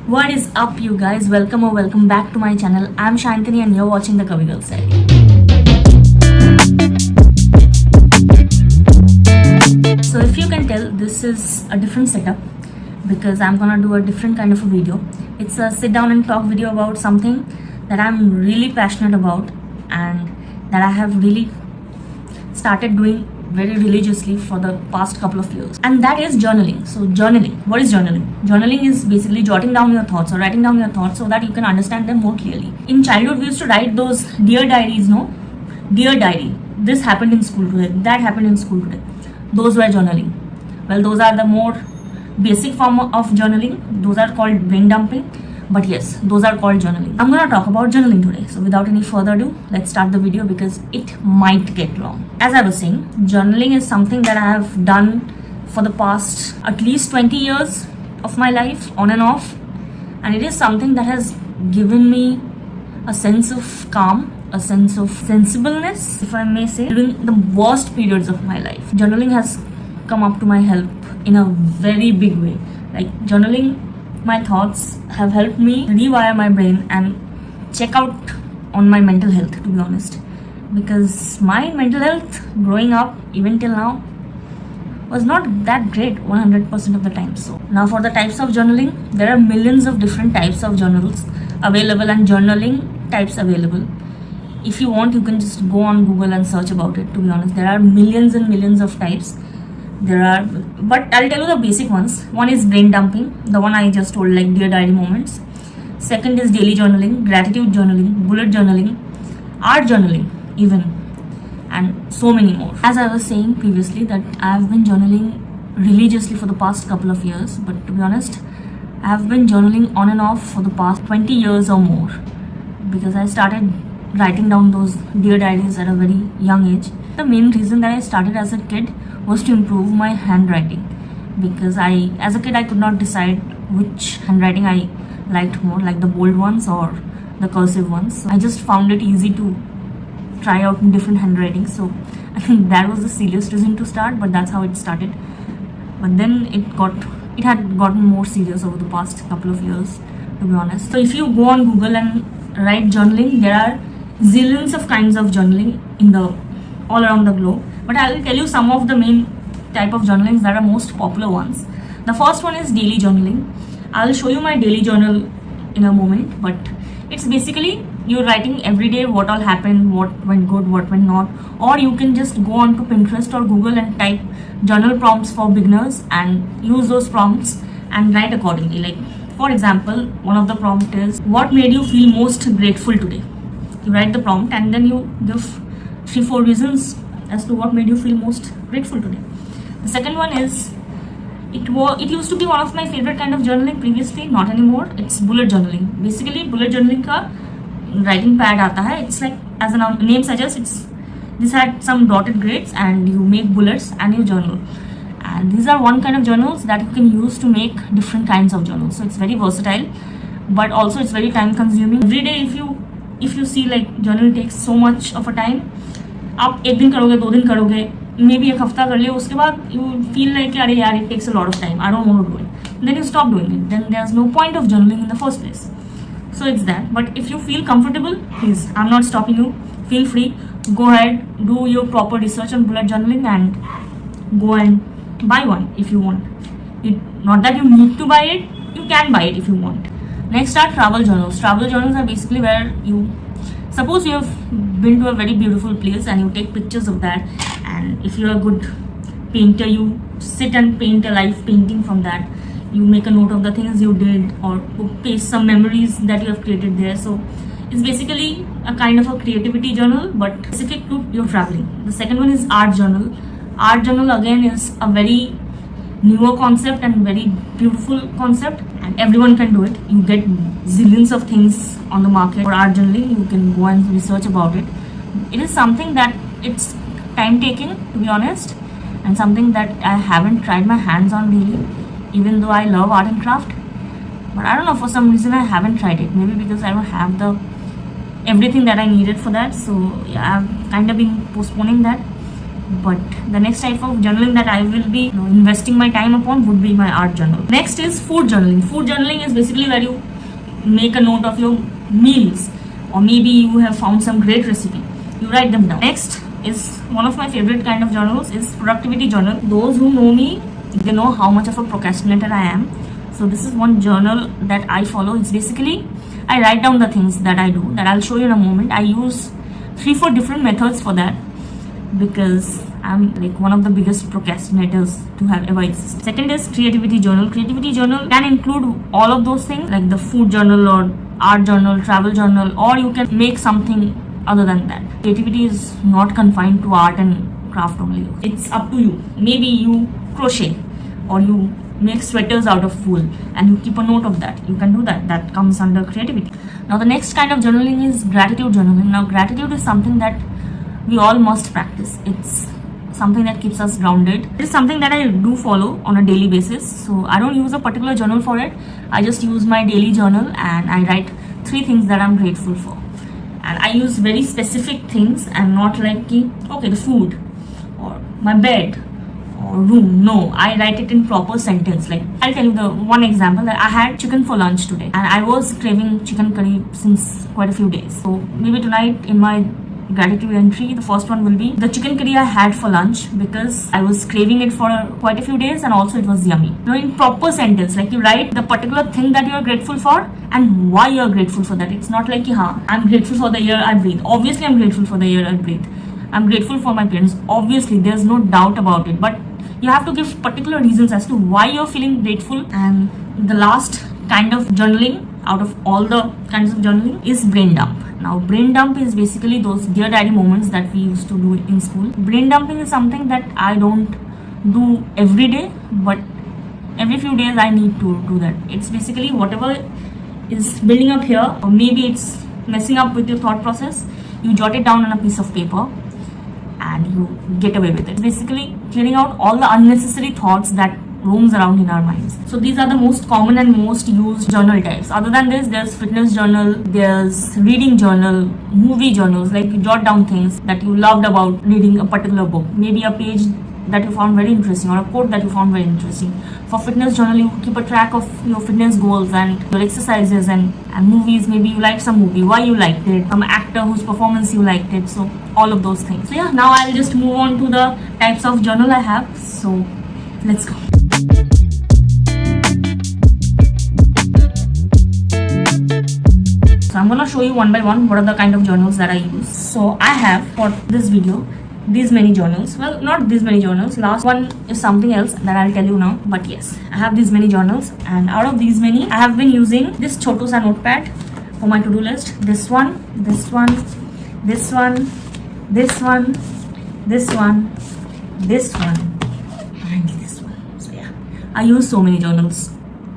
What is up, you guys? Welcome back to my channel. I'm Sayantani and you're watching the Curvy Girl Side. So if you can tell, this is a different setup because I'm gonna do a different kind of a video. It's a sit down and talk video about something that I'm really passionate about and that I have really started doing very religiously for the past couple of years, and that is journaling. So journaling, what is journaling? Journaling is basically jotting down your thoughts or writing down your thoughts so that you can understand them more clearly. In childhood we used to write those dear diaries, no? Dear diary, this happened in school today, that happened in school today. Those were journaling. Well, those are the more basic form of journaling. Those are called brain dumping. But yes, those are called journaling. I'm gonna talk about journaling today. So without any further ado, let's start the video because it might get long. As I was saying, journaling is something that I have done for the past at least 20 years of my life, on and off. And it is something that has given me a sense of calm, a sense of sensibleness, if I may say, during the worst periods of my life. Journaling has come up to my help in a very big way. Like journaling, my thoughts have helped me rewire my brain and check out on my mental health, to be honest, because my mental health growing up even till now was not that great 100% of the time. So now for the types of journaling, there are millions of different types of journals available and journaling types available. If you want, you can just go on Google and search about it. To be honest, there are millions and millions of types. But I'll tell you the basic ones. One is brain dumping, the one I just told, like dear diary moments. Second is daily journaling, gratitude journaling, bullet journaling, art journaling even, and so many more. As I was saying previously, that I have been journaling religiously for the past couple of years, but to be honest, I have been journaling on and off for the past 20 years or more, because I started writing down those dear diaries at a very young age. The main reason that I started as a kid was to improve my handwriting, because as a kid I could not decide which handwriting I liked more, like the bold ones or the cursive ones. So I just found it easy to try out in different handwritings. So I think that was the silliest reason to start, but that's how it started. But then it had gotten more serious over the past couple of years, to be honest. So if you go on Google and write journaling, there are zillions of kinds of journaling all around the globe. But I will tell you some of the main type of journalings that are most popular ones. The first one is daily journaling. I will show you my daily journal in a moment, but it's basically you're writing every day what all happened, what went good, what went not. Or you can just go on to Pinterest or Google and type journal prompts for beginners and use those prompts and write accordingly. Like for example, one of the prompt is, what made you feel most grateful today? You write the prompt and then you give 3-4 reasons as to what made you feel most grateful today. The second one is, it used to be one of my favorite kind of journaling previously, not anymore. It's bullet journaling. Basically bullet journaling ka writing pad aata hai. It's like, as the name suggests, this had some dotted grids and you make bullets and you journal. And these are one kind of journals that you can use to make different kinds of journals. So it's very versatile, but also it's very time consuming. Every day if you see, like journal takes so much of a time. आप एक दिन करोगे, 2 दिन करोगे, may be एक हफ्ता कर लिए, उसके बाद यू फील लाइक अरे यार it takes a lot of time, I don't want to do it, then you stop doing it, then there is no point of journaling in the first place. So it's that. But if you feel comfortable, please, I'm not stopping you, feel free, go ahead, do your proper research on bullet journaling and go and buy one if you want. Not that you need to buy it, you can buy it if you want. Next are travel journals. Travel journals are basically where you, suppose you have been to a very beautiful place and you take pictures of that, and if you're a good painter, you sit and paint a live painting from that. You make a note of the things you did or paste some memories that you have created there. So it's basically a kind of a creativity journal, but specific to your traveling. The second one is art journal. Art journal again is a very newer concept and very beautiful concept, and everyone can do it. You get zillions of things on the market for art journaling. You can go and research about it. It is something that it's time taking, to be honest, and something that I haven't tried my hands on really, even though I love art and craft. But I don't know, for some reason I haven't tried it. Maybe because I don't have everything that I needed for that. So yeah, I've kind of been postponing that. But the next type of journaling that I will be investing my time upon would be my art journal. Next is food journaling. Food journaling is basically where you make a note of your meals, or maybe you have found some great recipe. You write them down. Next is one of my favorite kind of journals is productivity journal. Those who know me, they know how much of a procrastinator I am. So this is one journal that I follow. It's basically I write down the things that I do, that I'll show you in a moment. I use 3-4 different methods for that because I'm like one of the biggest procrastinators to have ever existed. Second is creativity journal. Creativity journal can include all of those things like the food journal or art journal, travel journal, or you can make something other than that. Creativity is not confined to art and craft only. It's up to you. Maybe you crochet or you make sweaters out of wool and you keep a note of that. You can do that. That comes under creativity. Now the next kind of journaling is gratitude journaling. Now gratitude is something that we all must practice. It's something that keeps us grounded. It is something that I do follow on a daily basis. So I don't use a particular journal for it. I just use my daily journal and I write 3 things that I'm grateful for. And I use very specific things and not like, okay, the food or my bed or room. No, I write it in proper sentence. Like I'll tell you the one example that I had chicken for lunch today and I was craving chicken curry since quite a few days. So maybe tonight in my gratitude entry, the first one will be the chicken curry I had for lunch because I was craving it for quite a few days and also it was yummy. In proper sentence, like you write the particular thing that you are grateful for and why you are grateful for that. It's not like, I'm grateful for the air I breathe. Obviously, I'm grateful for the air I breathe. I'm grateful for my parents. Obviously, there's no doubt about it. But you have to give particular reasons as to why you're feeling grateful. And the last kind of journaling out of all the kinds of journaling is brain dump. Now, brain dump is basically those Dear Diary moments that we used to do in school. Brain dumping is something that I don't do every day, but every few days I need to do that. It's basically whatever is building up here, or maybe it's messing up with your thought process, you jot it down on a piece of paper and you get away with it. Basically, clearing out all the unnecessary thoughts that roams around in our minds. So these are the most common and most used journal types. Other than this, there's fitness journal, there's reading journal, movie journals, like you jot down things that you loved about reading a particular book, maybe a page that you found very interesting or a quote that you found very interesting. For fitness journal, you keep a track of your fitness goals and your exercises, and movies, maybe you liked some movie, why you liked it, some actor whose performance you liked it, so all of those things. So yeah, now I'll just move on to the types of journal I have. So let's go. So I'm gonna show you one by one what are the kind of journals that I use. So I have for this video these many journals. Well, not these many journals. Last one is something else that I'll tell you now. But yes, I have these many journals, and out of these many, I have been using this Chotu Sa notepad for my to-do list. This one, this one, this one, this one, this one, this one, and this one. So yeah, I use so many journals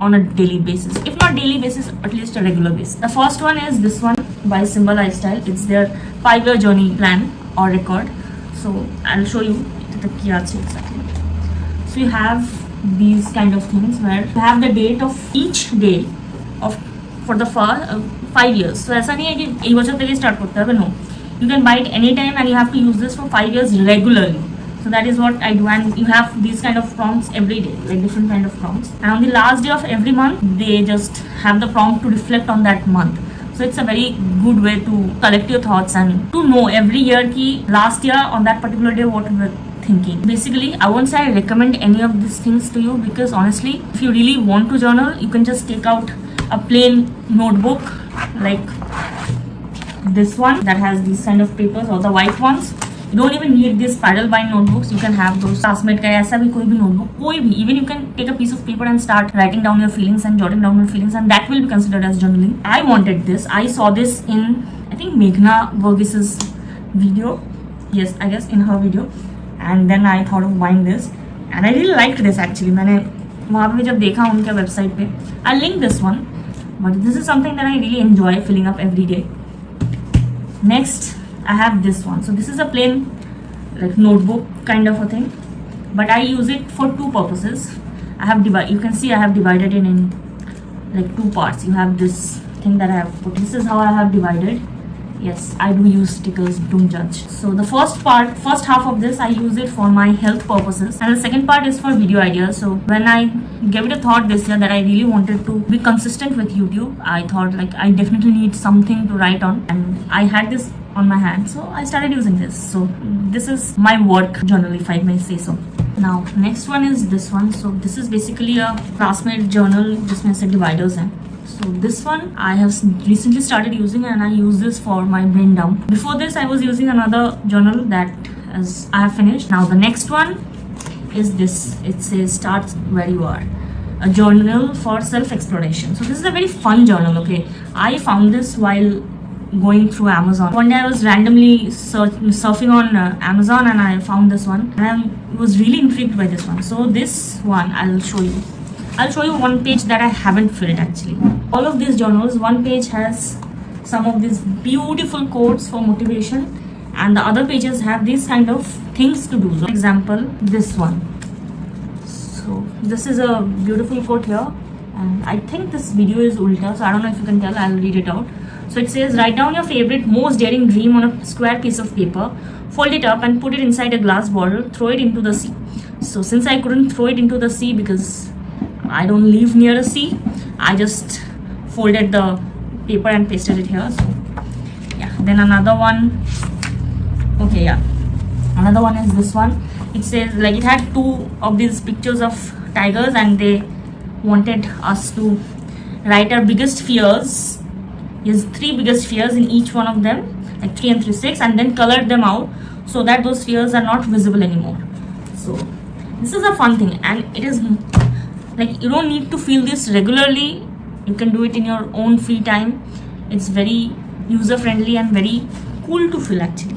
on a daily basis. If not daily basis, at least a regular basis. The first one is this one by Simba Lifestyle. It's their 5-year journey plan or record. So I'll show you the key exactly. So you have these kind of things where you have the date of each day of for the 5 years. So ऐसा नहीं है कि एक बच्चे तक start करते हैं. No, you can buy it anytime and you have to use this for 5 years regularly. So that is what I do, and you have these kind of prompts every day, like different kind of prompts. And on the last day of every month, they just have the prompt to reflect on that month. So it's a very good way to collect your thoughts and to know every year ki last year on that particular day what you were thinking. Basically, I won't say I recommend any of these things to you because honestly, if you really want to journal, you can just take out a plain notebook like this one that has these kind of papers or the white ones. You don't even need these spiral bind notebooks. You can have those classmate का ऐसा भी कोई भी notebook, कोई भी. Even you can take a piece of paper and start writing down your feelings and jotting down your feelings, and that will be considered as journaling. I wanted this. I saw this in I think Meghna Verghes's video. Yes, I guess in her video. And then I thought of buying this, and I really liked this actually. मैंने वहाँ पे जब देखा उनके website पे, I'll link this one. But this is something that I really enjoy filling up every day. Next, I have this one. So this is a plain like notebook kind of a thing, but I use it for 2 purposes. I have you can see I have divided it in like 2 parts. You have this thing that I have put. This is how I have divided, Yes, I do use stickers, don't judge. So the first half of this, I use it for my health purposes, and the second part is for video ideas. So when I gave it a thought this year that I really wanted to be consistent with YouTube, I thought like I definitely need something to write on, and I had this on my hand, so I started using this. So this is my work journal, if I may say so. Now next one is this one. So this is basically a classmate journal जिसमें से dividers हैं. So this one I have recently started using, and I use this for my brain dump. Before this I was using another journal that I have finished. Now the next one is this. It says start where you are, a journal for self-exploration. So this is a very fun journal. Okay, I found this while going through Amazon. One day I was randomly surfing on Amazon, and I found this one, and I was really intrigued by this one. So this one I'll show you one page that I haven't filled actually. All of these journals, one page has some of these beautiful quotes for motivation, and the other pages have these kind of things to do. So for example, this one. So this is a beautiful quote here, and I think this video is ulta, so I don't know if you can tell. I'll read it out. So it says, write down your favorite most daring dream on a square piece of paper, fold it up and put it inside a glass bottle, throw it into the sea. So since I couldn't throw it into the sea because I don't live near a sea, I just folded the paper and pasted it here. So yeah, then another one. Okay, yeah, another one is this one. It says, like, it had two of these pictures of tigers, and they wanted us to write our biggest fears. Yes, 3 biggest fears in each one of them, like 3 and 3, 6, and then colored them out so that those fears are not visible anymore. So this is a fun thing, and it is like you don't need to feel this regularly. You can do it in your own free time. It's very user friendly and very cool to feel actually.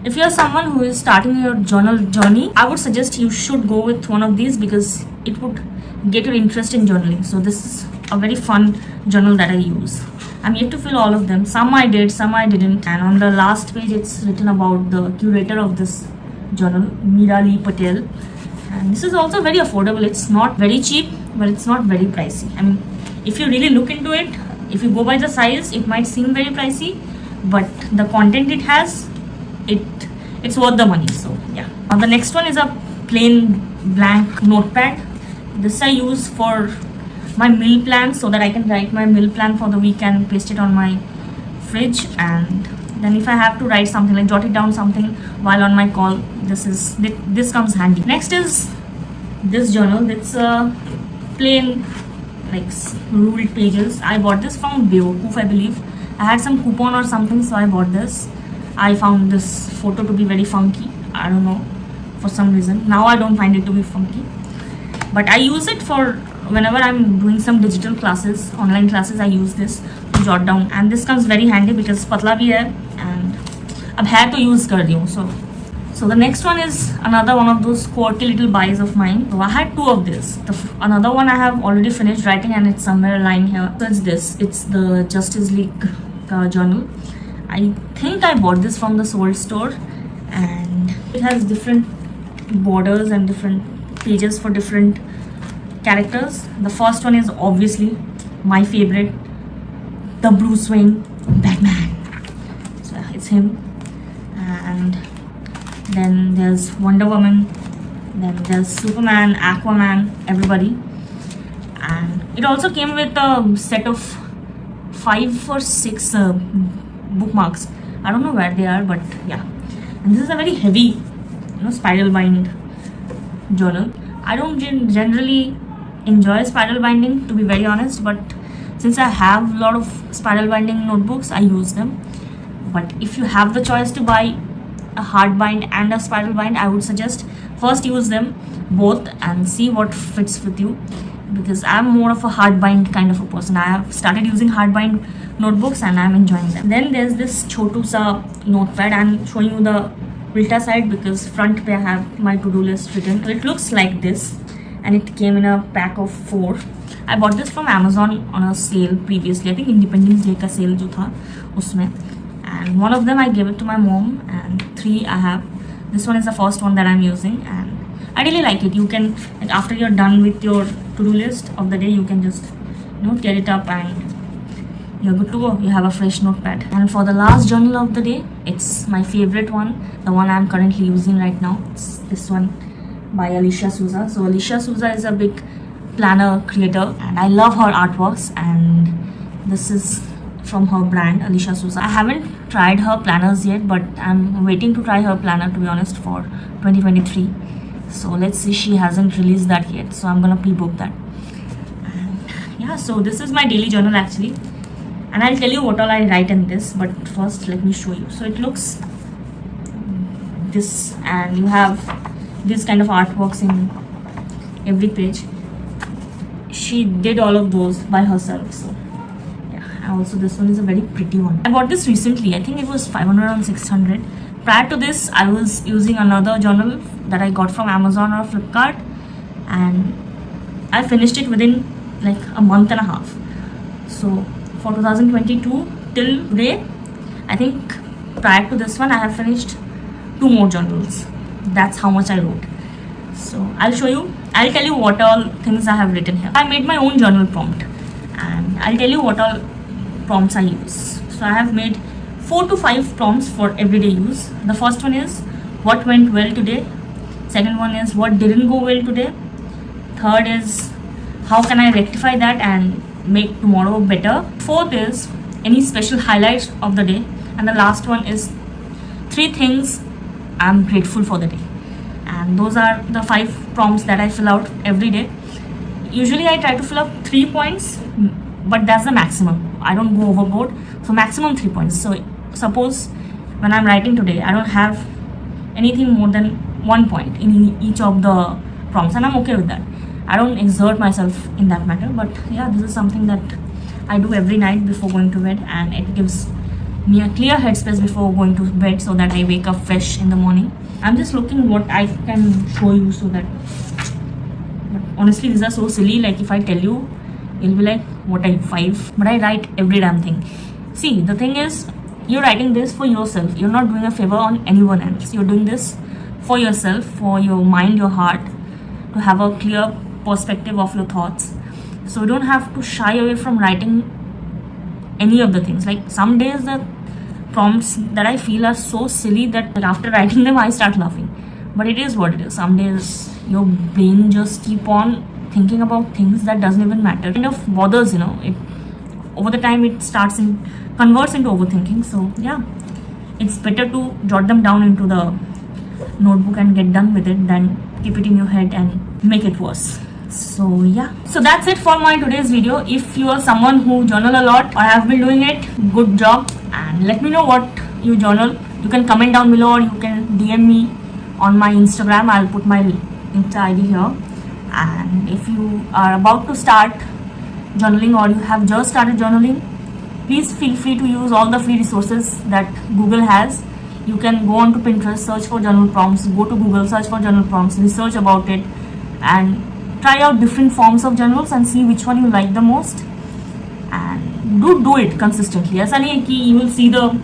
If you're someone who is starting your journal journey, I would suggest you should go with one of these because it would get your interest in journaling. So this is a very fun journal that I use. I'm yet to fill all of them. Some I did, some I didn't. And on the last page, it's written about the curator of this journal, Meera Lee Patel. And this is also very affordable. It's not very cheap, but it's not very pricey. I mean, if you really look into it, if you go by the size, it might seem very pricey, but the content it has, it's worth the money. So yeah. The next one is a plain blank notepad. This I use for my meal plan so that I can write my meal plan for the week and paste it on my fridge, and then if I have to write something, like jot it down something while on my call, this comes handy. Next is this journal. It's a plain like ruled pages. I bought this from Beowulf, I believe. I had some coupon or something, so I bought this. I found this photo to be very funky. I don't know, for some reason. Now I don't find it to be funky, but I use it for whenever I'm doing some digital classes, online classes. I use this to jot down, and this comes very handy because patla bhi hai, and अब है तो use कर रही हूँ. So the next one is another one of those quirky little buys of mine. So I had 2 of this. Another one I have already finished writing, and it's somewhere lying here. So it's this. It's the Justice League journal. I think I bought this from the Soul store, and it has different borders and different pages for different characters. The first one is obviously my favorite, the Bruce Wayne Batman. So it's him, and then there's Wonder Woman, then there's Superman, Aquaman, everybody. And it also came with a set of 5 or 6 bookmarks. I don't know where they are, but yeah. And this is a very heavy, spiral bind journal. I don't generally enjoy spiral binding, to be very honest, but since I have a lot of spiral binding notebooks, I use them. But if you have the choice to buy a hard bind and a spiral bind, I would suggest first use them both and see what fits with you, because I'm more of a hard bind kind of a person. I have started using hard bind notebooks and I'm enjoying them. Then there's this chotu sa notepad. I'm showing you the ulta side because front pe I have my to-do list written. So it looks like this, and it came in a pack of 4. I bought this from Amazon on a sale previously. I think Independence Day ka sale jo tha usme. And one of them I gave it to my mom, and 3 I have. This one is the first one that I'm using, and I really like it. You can, like, after you're done with your to-do list of the day, you can just tear it up and you're good to go. You have a fresh notepad. And for the last journal of the day, it's my favorite one, the one I'm currently using right now. It's this one by Alicia Souza. So Alicia Souza is a big planner creator and I love her artworks, and this is from her brand Alicia Souza. I haven't tried her planners yet, but I'm waiting to try her planner, to be honest, for 2023. So let's see, she hasn't released that yet, so I'm gonna pre-book that. And yeah, so this is my daily journal actually, and I'll tell you what all I write in this, but first let me show you. So it looks this, and you have this kind of artworks in every page. She did all of those by herself. So yeah, also this one is a very pretty one. I bought this recently. I think it was 500 or 600. Prior to this, I was using another journal that I got from Amazon or Flipkart, and I finished it within like a month and a half. So for 2022 till today, I think prior to this one, I have finished 2 more journals. That's how much I wrote. So I'll show you. I'll tell you what all things I have written here. I made my own journal prompt, and I'll tell you what all prompts I use. So I have made 4 to 5 prompts for everyday use. The first one is what went well today. Second one is what didn't go well today. Third is how can I rectify that and make tomorrow better. Fourth is any special highlights of the day. And the last one is 3 things I'm grateful for the day. And those are the 5 prompts that I fill out every day. Usually I try to fill up 3 points, but that's the maximum. I don't go overboard. So maximum 3 points. So suppose when I'm writing today, I don't have anything more than 1 point in each of the prompts, and I'm okay with that. I don't exert myself in that matter, but yeah, this is something that I do every night before going to bed, and it gives me a clear headspace before going to bed so that I wake up fresh in the morning. I'm just looking what I can show you so that, but honestly these are so silly, like if I tell you, you'll be like, what are you, 5? But I write every damn thing. See, the thing is, you're writing this for yourself. You're not doing a favor on anyone else. You're doing this for yourself, for your mind, your heart, to have a clear perspective of your thoughts. So you don't have to shy away from writing any of the things. Like some days the prompts that I feel are so silly that after writing them I start laughing. But it is what it is. Some days your brain just keep on thinking about things that doesn't even matter. It kind of bothers, it over the time it converts into overthinking. So yeah, it's better to jot them down into the notebook and get done with it than keep it in your head and make it worse. So yeah, so that's it for my today's video. If you are someone who journal a lot or have been doing it, good job, and let me know what you journal. You can comment down below or you can DM me on my Instagram. I'll put my Insta ID here. And if you are about to start journaling or you have just started journaling, please feel free to use all the free resources that Google has. You can go on to Pinterest, search for journal prompts, go to Google, search for journal prompts, research about it, and try out different forms of journals and see which one you like the most, and do it consistently. Aisa nahi hai ki you will see the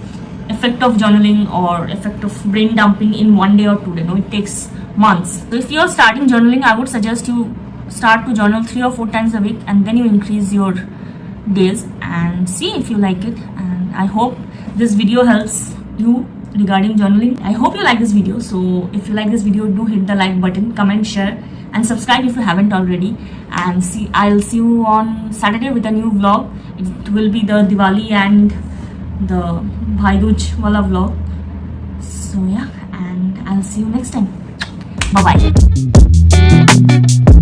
effect of journaling or effect of brain dumping in 1 day or 2 days. No, it takes months. So if you're starting journaling, I would suggest you start to journal 3 or 4 times a week, and then you increase your days and see if you like it. And I hope this video helps you regarding journaling. I hope you like this video. So if you like this video, do hit the like button, comment, share, and subscribe if you haven't already. And I'll see you on Saturday with a new vlog. It will be the Diwali and the Bhai Dooj wala vlog. So yeah, and I'll see you next time. Bye bye.